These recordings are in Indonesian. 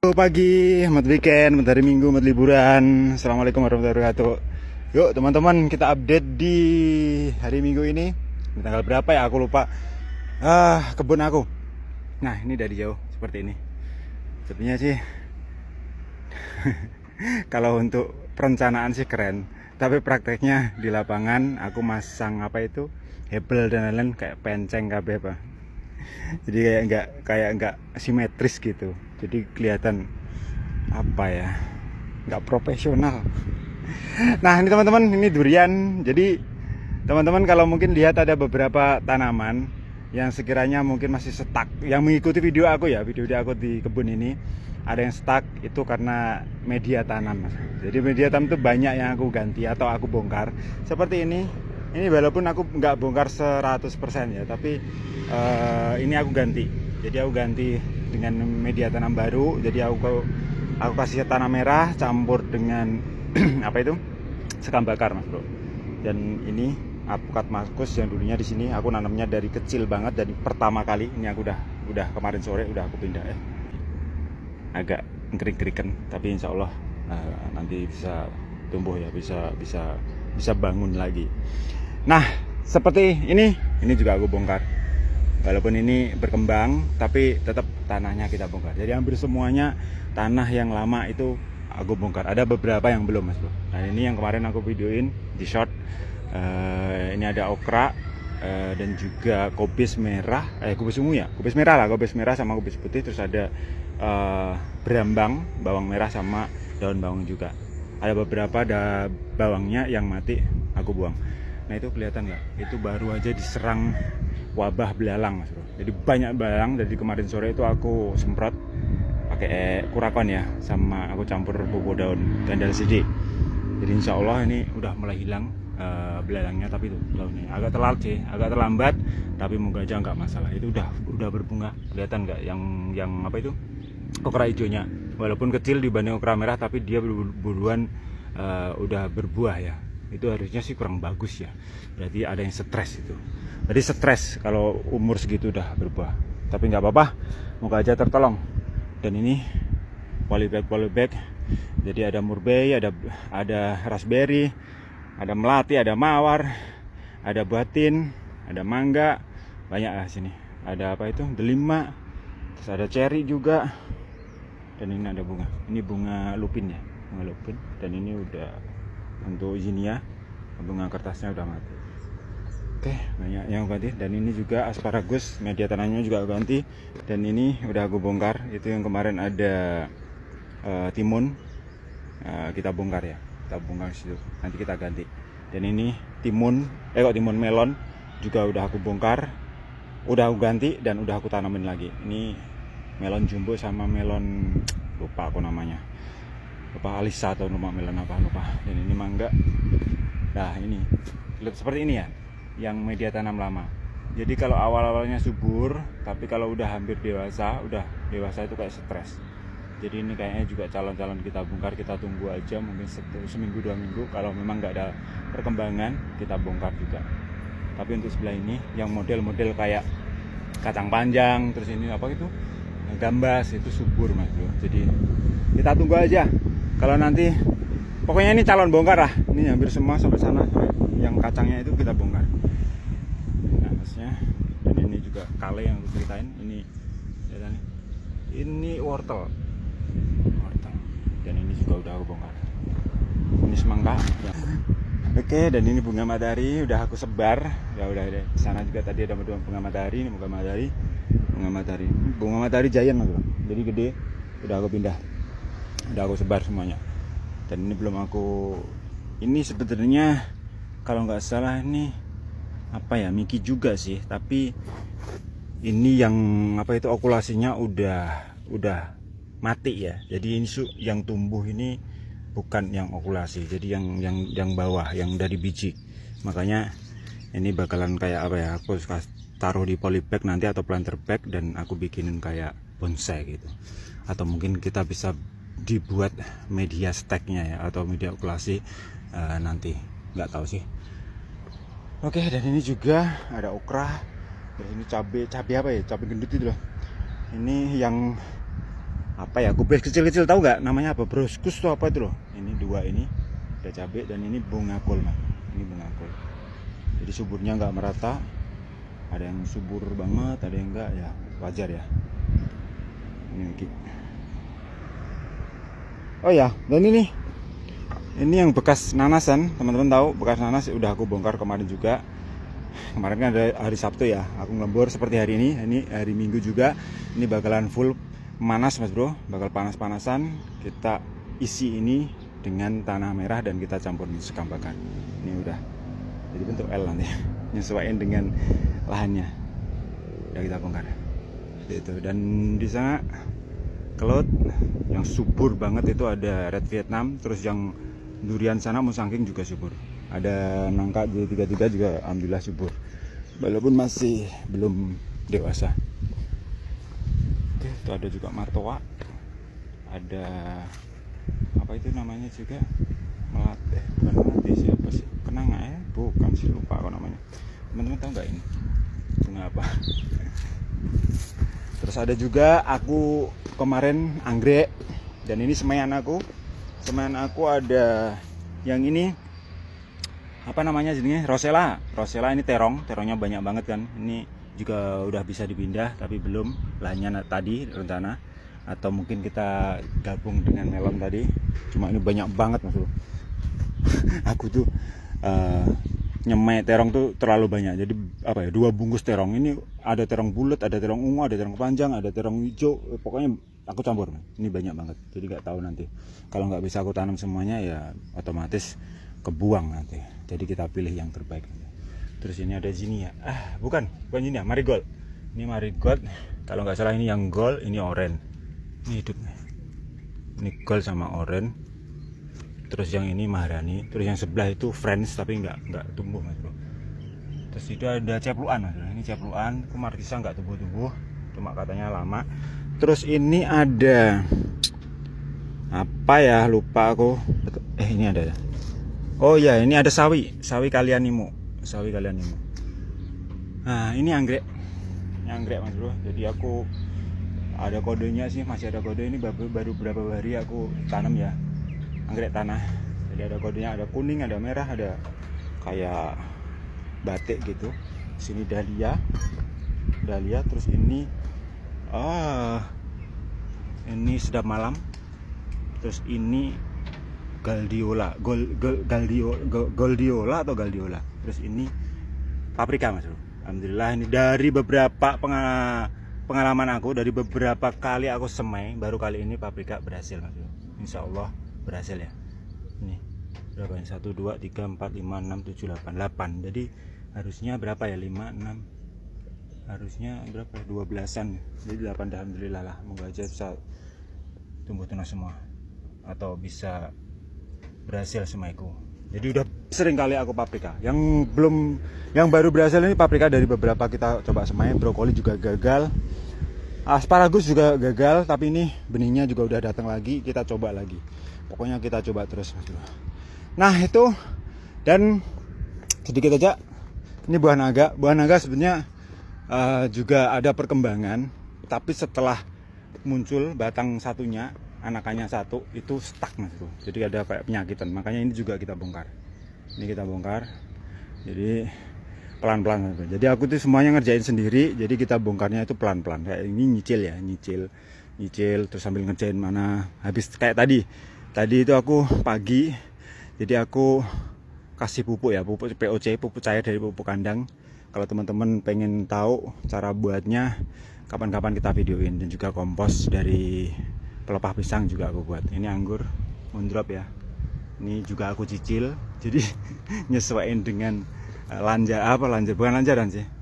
Halo pagi, selamat weekend, selamat hari Minggu, selamat liburan. Assalamualaikum warahmatullahi wabarakatuh. Yuk teman-teman, kita update di hari Minggu ini. Di tanggal berapa ya? Aku lupa. Kebun aku. Nah, ini dari jauh seperti ini. Sebenarnya sih kalau untuk perencanaan sih keren, tapi prakteknya di lapangan aku masang apa itu? Hebel dan lain-lain kayak penceng kabeh apa. Jadi kayak nggak simetris gitu. Jadi kelihatan apa ya, nggak profesional. Nah ini teman-teman, ini durian. Jadi teman-teman kalau mungkin lihat ada beberapa tanaman yang sekiranya mungkin masih stuck, yang mengikuti video aku ya, video aku di kebun ini ada yang stuck, itu karena media tanam. Jadi media tanam itu banyak yang aku ganti atau aku bongkar seperti ini. Ini walaupun aku nggak bongkar 100% ya, tapi ini aku ganti. Jadi aku ganti dengan media tanam baru. Jadi aku kasih tanah merah campur dengan apa itu, sekam bakar mas bro. Dan ini alpukat markus yang dulunya di sini aku nanamnya dari kecil banget, dari pertama kali. Ini aku udah kemarin sore udah aku pindah agak kering-kerikan, tapi insya Allah nanti bisa tumbuh ya, bisa bangun lagi. Nah seperti ini juga aku bongkar. Walaupun ini berkembang, tapi tetap tanahnya kita bongkar. Jadi hampir semuanya tanah yang lama itu aku bongkar. Ada beberapa yang belum mas bro. Nah ini yang kemarin aku videoin di short. Ini ada okra dan juga kubis merah, kubis ungu ya, kubis merah lah, kubis merah sama kubis putih. Terus ada berambang, bawang merah sama daun bawang juga. Ada beberapa bawangnya yang mati aku buang. Nah itu kelihatan nggak? Itu baru aja diserang wabah belalang mas bro. Jadi banyak belalang. Dari kemarin sore itu aku semprot pakai kurakon ya, sama aku campur bubuk daun gandal sidi. Jadi insya Allah ini udah mulai hilang belalangnya, tapi itu daunnya agak terlambat, tapi moga aja nggak masalah. Itu udah berbunga, kelihatan nggak yang apa itu, okra hijaunya. Walaupun kecil dibanding okra merah, tapi dia buruan udah berbuah ya. Itu harusnya sih kurang bagus ya, berarti ada yang stres itu. Jadi stres kalau umur segitu udah berbuah, tapi nggak apa-apa, moga aja tertolong. Dan ini polybag. Jadi ada murbei, ada raspberry, ada melati, ada mawar, ada batin, ada mangga, banyak lah sini. Ada apa itu, delima, terus ada cherry juga. Dan ini ada bunga, ini bunga lupin ya, bunga lupin. Dan ini udah untuk izinia, bunga kertasnya udah mati. Oke, banyak yang ganti. Dan ini juga asparagus, media tanamnya juga ganti. Dan ini udah aku bongkar. Itu yang kemarin ada timun, kita bongkar ya, kita bongkar situ. Nanti kita ganti. Dan ini timun melon juga udah aku bongkar, udah aku ganti dan udah aku tanamin lagi. Ini melon jumbo sama melon lupa aku namanya, lupa Alisa atau melon apa lupa. Dan ini mangga. Nah ini seperti ini ya, yang media tanam lama. Jadi kalau awal-awalnya subur, tapi kalau udah hampir dewasa itu kayak stres. Jadi ini kayaknya juga calon-calon kita bongkar, kita tunggu aja mungkin seminggu 2 minggu. Kalau memang nggak ada perkembangan, kita bongkar juga. Tapi untuk sebelah ini yang model-model kayak kacang panjang, terus ini apa itu, gambas, itu subur mas bro. Jadi kita tunggu aja. Kalau nanti pokoknya ini calon bongkar lah. Ini hampir semua sampai sana, sampai yang kacangnya itu kita bongkar. Nah maksudnya, dan ini juga kale yang aku ceritain. Ini wortel. Dan ini juga udah aku bongkar. Ini semangka ya. Oke, dan ini bunga matahari udah aku sebar. Ya udah deh. Di sana juga tadi ada bunga matahari. Ini bunga matahari giant mas bro. Jadi gede. Udah aku pindah. Udah aku sebar semuanya. Dan ini belum aku, ini sebenarnya kalau nggak salah ini apa ya, Miki juga sih, tapi ini yang apa itu, okulasinya udah mati ya. Jadi ini yang tumbuh ini bukan yang okulasi, jadi yang bawah, yang dari biji. Makanya ini bakalan kayak apa ya, aku taruh di polybag nanti atau planter bag, dan aku bikinin kayak bonsai gitu. Atau mungkin kita bisa dibuat media steknya ya, atau media okulasi nanti, nggak tahu sih. Oke, dan ini juga ada okra. Terus ini cabai apa ya, cabai gendut itu loh. Ini yang apa ya, kubis kecil-kecil, tahu nggak namanya apa, broskus tuh apa itu loh. Ini dua, ini ada cabai dan ini bunga kol mas. Ini bunga kol. Jadi suburnya nggak merata, ada yang subur banget, ada yang enggak, ya wajar ya. Ini. Oh ya, dan ini yang bekas nanasan, teman-teman tahu bekas nanas udah aku bongkar kemarin juga. Kemarin kan ada hari Sabtu ya, aku ngelembur seperti hari ini hari Minggu juga. Ini bakalan full panas mas bro, bakal panas-panasan. Kita isi ini dengan tanah merah dan kita campur sekam bakar. Ini udah jadi bentuk L nanti, nyesuaiin dengan lahannya. Udah kita bongkar. Itu, dan di sana kelut yang subur banget itu ada Red Vietnam, terus yang durian sana Musangking juga subur. Ada nangka J33 juga alhamdulillah subur, walaupun masih belum dewasa. Oke, itu ada juga martoa, ada apa itu namanya juga, melate, bukan melate, siapa sih, kenanga bukan sih, lupa apa namanya. Teman-teman tahu nggak ini bunga apa? Terus ada juga aku kemarin anggrek, dan ini semaian aku ada yang ini apa namanya jadinya, rosella ini terongnya banyak banget kan. Ini juga udah bisa dipindah tapi belum, lahannya tadi rencana, atau mungkin kita gabung dengan melon tadi. Cuma ini banyak banget mas bro. Aku tuh nyemai terong tuh terlalu banyak, jadi apa ya, 2 bungkus terong. Ini ada terong bulat, ada terong ungu, ada terong panjang, ada terong hijau, pokoknya aku campur. Ini banyak banget, jadi nggak tahu nanti kalau nggak bisa aku tanam semuanya ya otomatis kebuang nanti. Jadi kita pilih yang terbaik. Terus ini ada Zinnia, bukan Zinnia, marigold. Ini marigold, kalau nggak salah ini yang gold, ini oranye. Ini hidup nih, ini gold sama oranye. Terus yang ini Maharani, terus yang sebelah itu Friends tapi nggak tumbuh mas bro. Terus itu ada cepluan mas bro. Ini cepluan, Markisa nggak tumbuh, cuma katanya lama. Terus ini ada apa ya, lupa aku. Ini ada. Oh ya, ini ada sawi kalianimo. Nah ini anggrek mas bro. Jadi aku ada kodenya sih, masih ada kode. Ini baru berapa hari aku tanam ya, anggrek tanah. Jadi ada kodenya, ada kuning, ada merah, ada kayak batik gitu. Sini dahlia. Terus ini ini sedap malam. Terus ini Galdiola. Terus ini paprika mas bro. Alhamdulillah, ini dari beberapa pengalaman aku, dari beberapa kali aku semai, baru kali ini paprika berhasil mas bro. Insya Allah berhasil ya. Ini berapa ini, 1, 2, 3, 4, 5, 6, 7, 8. Jadi harusnya berapa ya, 5, 6, harusnya berapa, 12-an. Jadi 8, alhamdulillah lah. Moga aja bisa tumbuh tunas semua, atau bisa berhasil semaiku. Jadi udah sering kali aku paprika. Yang baru berhasil ini paprika dari beberapa kita coba semai. Brokoli juga gagal, asparagus juga gagal, tapi ini benihnya juga udah datang lagi. Kita coba lagi, pokoknya kita coba terus mas bro. Nah itu, dan sedikit aja, ini buah naga sebenarnya juga ada perkembangan, tapi setelah muncul batang satunya, anakannya satu itu stuck mas bro. Jadi ada kayak penyakitan, makanya ini juga kita bongkar. Jadi pelan-pelan. Jadi aku tuh semuanya ngerjain sendiri, jadi kita bongkarnya itu pelan-pelan. Kayak ini nyicil terus sambil ngerjain mana habis. Kayak tadi itu aku pagi, jadi aku kasih pupuk POC, pupuk cair dari pupuk kandang. Kalau teman-teman pengen tahu cara buatnya, kapan-kapan kita videoin. Dan juga kompos dari pelepah pisang juga aku buat. Ini anggur moondrop ya, ini juga aku cicil, jadi nyesuaiin dengan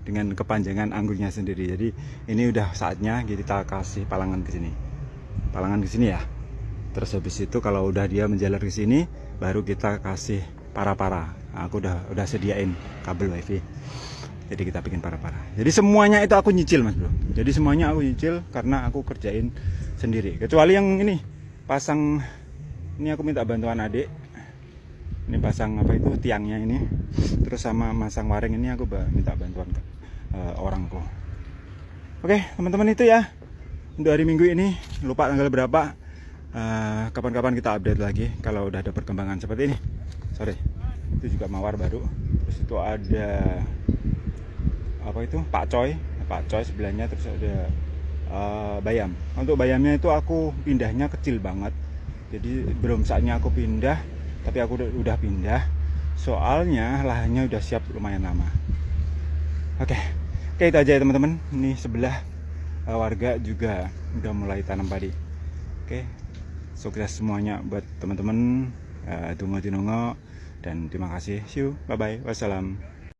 dengan kepanjangan anggurnya sendiri. Jadi ini udah saatnya kita kasih palangan ke sini ya. Terus habis itu kalau udah dia menjalar ke sini, baru kita kasih para. Aku udah sediain kabel wifi, jadi kita bikin para. Jadi semuanya itu aku nyicil mas bro. Jadi semuanya aku nyicil karena aku kerjain sendiri, kecuali yang ini pasang. Ini aku minta bantuan adik, ini pasang apa itu tiangnya ini, terus sama masang waring ini aku minta bantuan orangku. Oke teman-teman, itu ya untuk hari Minggu ini, lupa tanggal berapa. Kapan-kapan kita update lagi kalau udah ada perkembangan seperti ini. Sorry, itu juga mawar baru. Terus itu ada apa itu, Pak Coy sebelahnya. Terus ada bayam. Untuk bayamnya itu aku pindahnya kecil banget, jadi belum saatnya aku pindah, tapi aku udah pindah soalnya lahannya udah siap lumayan lama. Oke, itu aja ya teman-teman. Ini sebelah warga juga udah mulai tanam padi. Oke, sukses semuanya buat teman-teman. Tunggu dan terima kasih. See you, bye bye, wassalam.